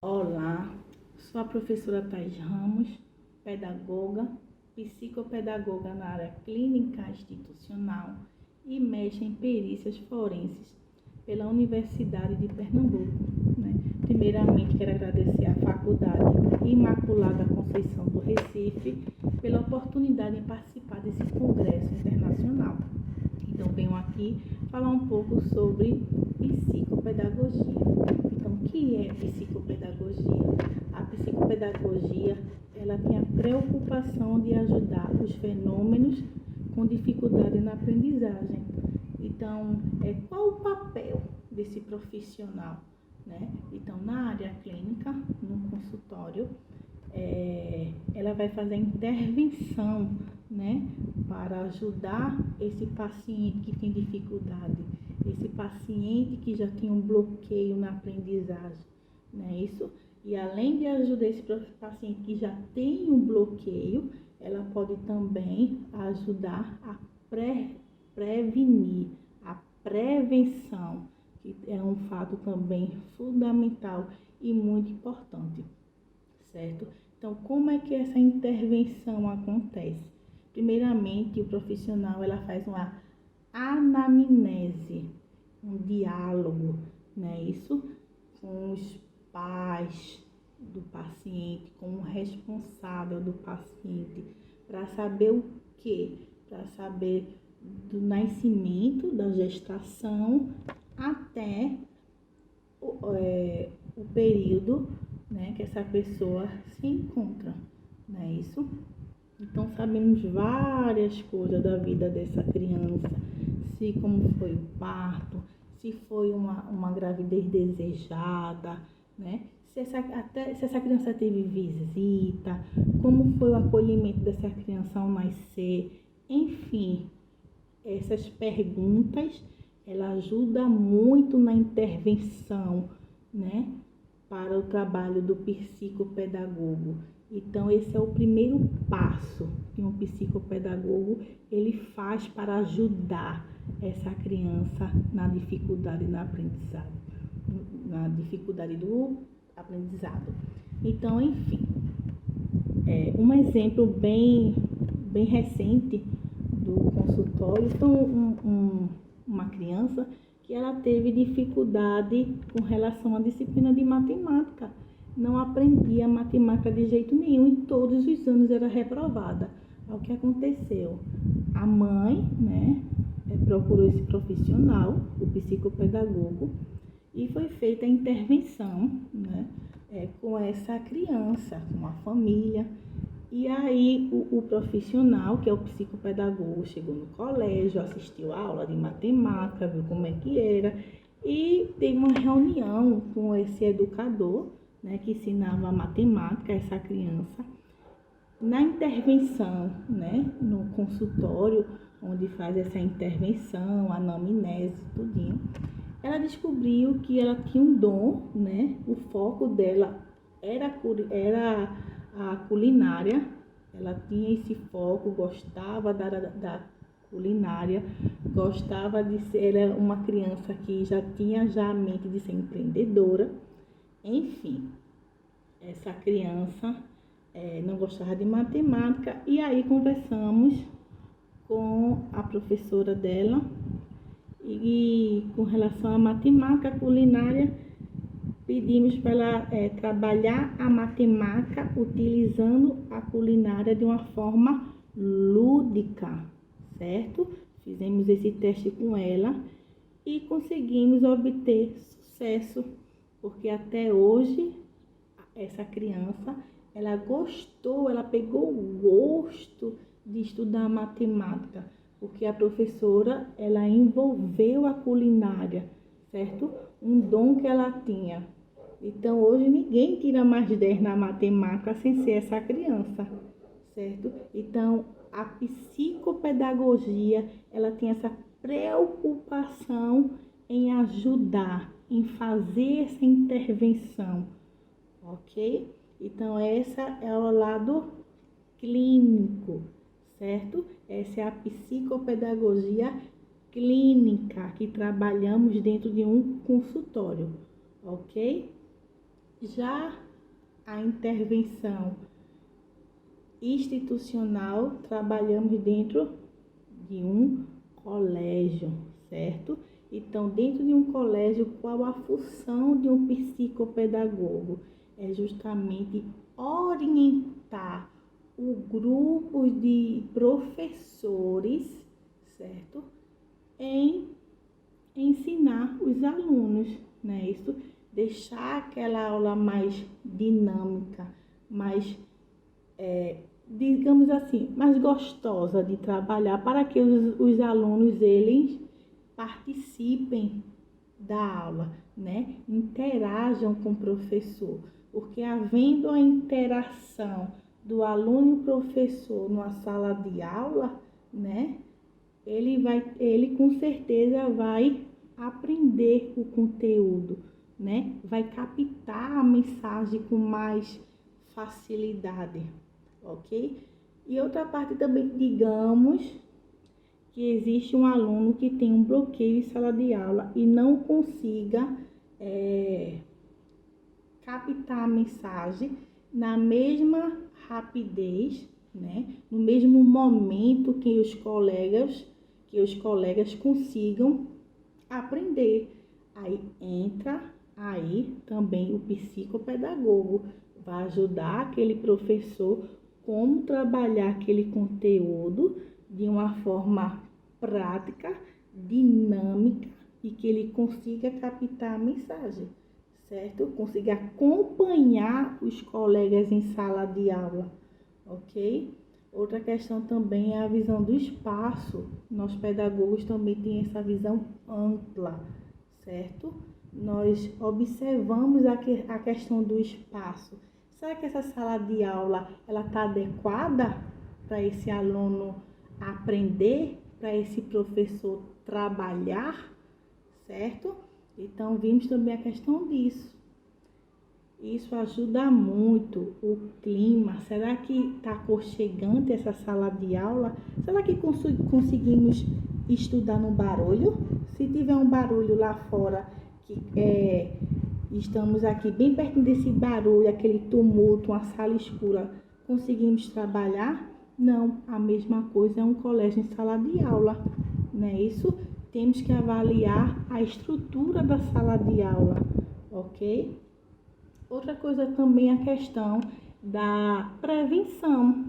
Olá, sou a professora Thais Ramos, pedagoga, psicopedagoga na área clínica institucional e mestre em perícias forenses pela Universidade de Pernambuco. Primeiramente, quero agradecer à Faculdade Imaculada Conceição do Recife pela oportunidade de participar desse congresso internacional. Então, venho aqui falar um pouco sobre psicopedagogia. Então, o que é psicopedagogia? A psicopedagogia, ela tem a preocupação de ajudar os fenômenos com dificuldade na aprendizagem. Então, qual o papel desse profissional? Então, na área clínica, no consultório, ela vai fazer a intervenção, para ajudar esse paciente que tem dificuldade, esse paciente que já tem um bloqueio na aprendizagem, não é isso? E além de ajudar esse paciente que já tem um bloqueio, ela pode também ajudar a prevenir, a prevenção, que é um fato também fundamental e muito importante, certo? Então, como é que essa intervenção acontece? Primeiramente, o profissional ela faz uma anamnese, um diálogo, isso? Com os pais do paciente, com o responsável do paciente, para saber o quê? Para saber do nascimento, da gestação, até o período, que essa pessoa se encontra, não é isso? Então, sabemos várias coisas da vida dessa criança, se como foi o parto, se foi uma gravidez desejada, se essa criança teve visita, como foi o acolhimento dessa criança ao nascer, enfim, essas perguntas, ela ajuda muito na intervenção, para o trabalho do psicopedagogo. Então, esse é o primeiro passo que um psicopedagogo ele faz para ajudar essa criança na dificuldade do aprendizado. Então, enfim, um exemplo bem recente do consultório foi uma criança que ela teve dificuldade com relação à disciplina de matemática. Não aprendia matemática de jeito nenhum e todos os anos era reprovada. O que aconteceu? A mãe, procurou esse profissional, o psicopedagogo, e foi feita a intervenção, com essa criança, com a família. E aí o profissional, que é o psicopedagogo, chegou no colégio, assistiu a aula de matemática, viu como é que era, e teve uma reunião com esse educador, que ensinava matemática a essa criança. Na intervenção, no consultório, onde faz essa intervenção, anamnese, tudinho, ela descobriu que ela tinha um dom, o foco dela era a culinária, ela tinha esse foco, gostava da culinária, gostava de ser, era uma criança que já tinha a mente de ser empreendedora. Enfim, essa criança não gostava de matemática e aí conversamos com a professora dela e com relação à matemática, culinária, pedimos para ela trabalhar a matemática utilizando a culinária de uma forma lúdica, certo? Fizemos esse teste com ela e conseguimos obter sucesso, porque até hoje essa criança, ela gostou, ela pegou o gosto de estudar matemática, porque a professora, ela envolveu a culinária, certo? Um dom que ela tinha. Então, hoje ninguém tira mais 10 na matemática sem ser essa criança, certo? Então, a psicopedagogia, ela tem essa preocupação em ajudar, em fazer essa intervenção, ok? Então, essa é o lado clínico, certo? Essa é a psicopedagogia clínica que trabalhamos dentro de um consultório, ok? Já a intervenção institucional, trabalhamos dentro de um colégio, certo? Então, dentro de um colégio, qual a função de um psicopedagogo? É justamente orientar o grupo de professores, certo? Em ensinar os alunos, né? Isso, deixar aquela aula mais dinâmica, mais, digamos assim, mais gostosa de trabalhar, para que os alunos, eles participem da aula, né? Interajam com o professor, porque havendo a interação do aluno e professor numa sala de aula, né? Ele com certeza vai aprender o conteúdo, né? Vai captar a mensagem com mais facilidade, ok? E outra parte também, digamos que existe um aluno que tem um bloqueio em sala de aula e não consiga captar a mensagem na mesma rapidez, né? No mesmo momento que os colegas consigam aprender. Aí entra aí também o psicopedagogo, vai ajudar aquele professor como trabalhar aquele conteúdo de uma forma prática, dinâmica e que ele consiga captar a mensagem, certo? Consiga acompanhar os colegas em sala de aula, ok? Outra questão também é a visão do espaço. Nós pedagogos também temos essa visão ampla, certo? Nós observamos a questão do espaço. Será que essa sala de aula ela está adequada para esse aluno aprender, para esse professor trabalhar, certo? Então, vimos também a questão disso. Isso ajuda muito o clima. Será que está aconchegante essa sala de aula? Será que conseguimos estudar no barulho? Se tiver um barulho lá fora, que estamos aqui bem perto desse barulho, aquele tumulto, uma sala escura, conseguimos trabalhar? Não, a mesma coisa é um colégio em sala de aula, não é isso? Temos que avaliar a estrutura da sala de aula, ok? Outra coisa também é a questão da prevenção,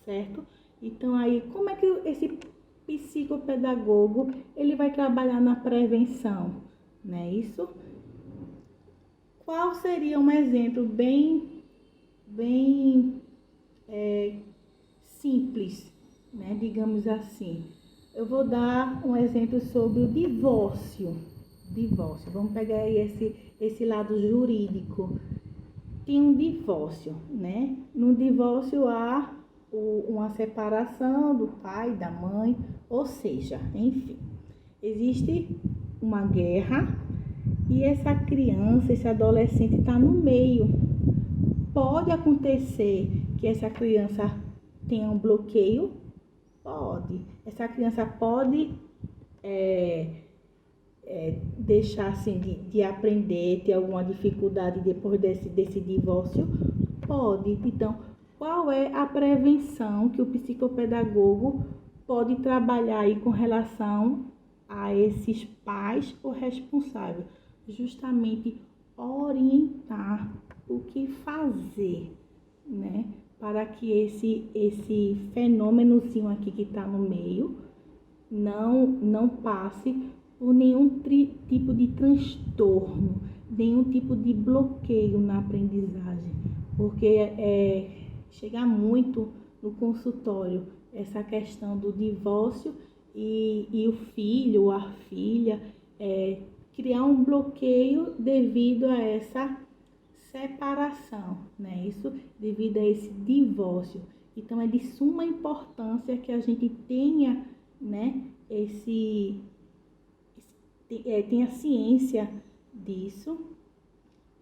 certo? Então aí, como é que esse psicopedagogo, ele vai trabalhar na prevenção, não é isso? Qual seria um exemplo bem simples, né? Digamos assim. Eu vou dar um exemplo sobre o divórcio. Vamos pegar aí esse lado jurídico. Tem um divórcio, né? No divórcio há uma separação do pai, da mãe, ou seja, enfim, existe uma guerra e essa criança, esse adolescente está no meio. Pode acontecer que essa criança tenha um bloqueio? Pode. Essa criança pode deixar assim de aprender, ter alguma dificuldade depois desse divórcio? Pode. Então, qual é a prevenção que o psicopedagogo pode trabalhar aí com relação a esses pais ou responsáveis? Justamente orientar o que fazer, né? Para que esse fenômenozinho aqui que está no meio não passe por nenhum tipo de transtorno, nenhum tipo de bloqueio na aprendizagem, porque chega muito no consultório essa questão do divórcio e o filho ou a filha criar um bloqueio devido a essa separação, né? Isso devido a esse divórcio. Então, é de suma importância que a gente tenha, né, tenha ciência disso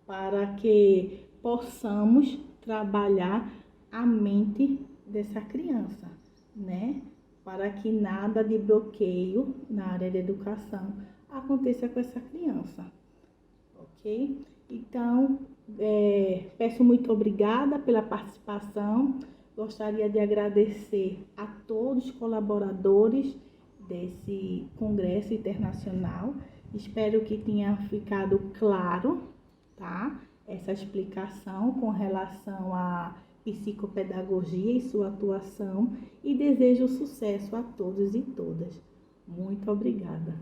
para que possamos trabalhar a mente dessa criança, né? Para que nada de bloqueio na área da educação aconteça com essa criança, ok? Então, Peço muito obrigada pela participação. Gostaria de agradecer a todos os colaboradores desse Congresso Internacional. Espero que tenha ficado claro, tá? Essa explicação com relação à psicopedagogia e sua atuação, e desejo sucesso a todos e todas. Muito obrigada.